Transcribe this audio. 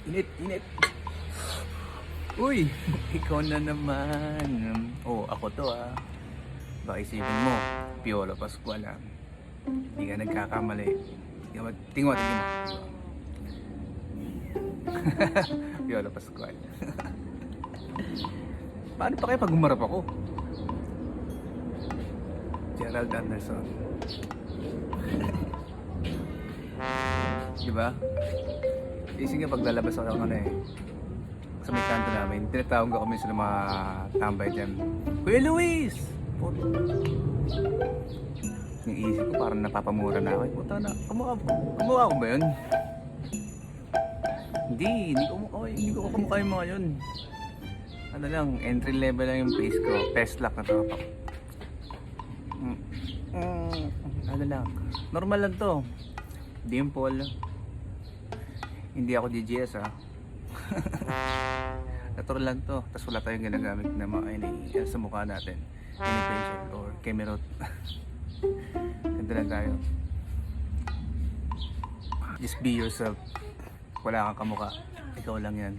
Init, init. Uy, ikaw na naman. Oh, ako to ah. Baka isipin mo, Piolo Pascual ah. Hindi ka nagkakamali. Tingnan mo, tingnan mo. Piolo Pascual. Paano pa kaya pag umarap ako? Gerald Anderson. Diba? Ising nga paglalabas ako ng ano eh. Sa may kanto namin, tinatawag ko kami sa mga tambay dyan. Kuya Luis! Puto. Yung isip ko parang napapamura na ako. Puta na, kamukha ko ba yun? Hindi ko kamukha yung mga yun. Ano lang, entry level lang yung face ko. Test lock na to. Ano lang, normal lang to. Dimple. Hindi ako DJS ah. Natural lang to. Tapos wala tayong ginagamit na mga sa mukha natin. Any facial or camerot. Ganda lang tayo. Just be yourself. Wala kang kamukha. Ikaw lang yan.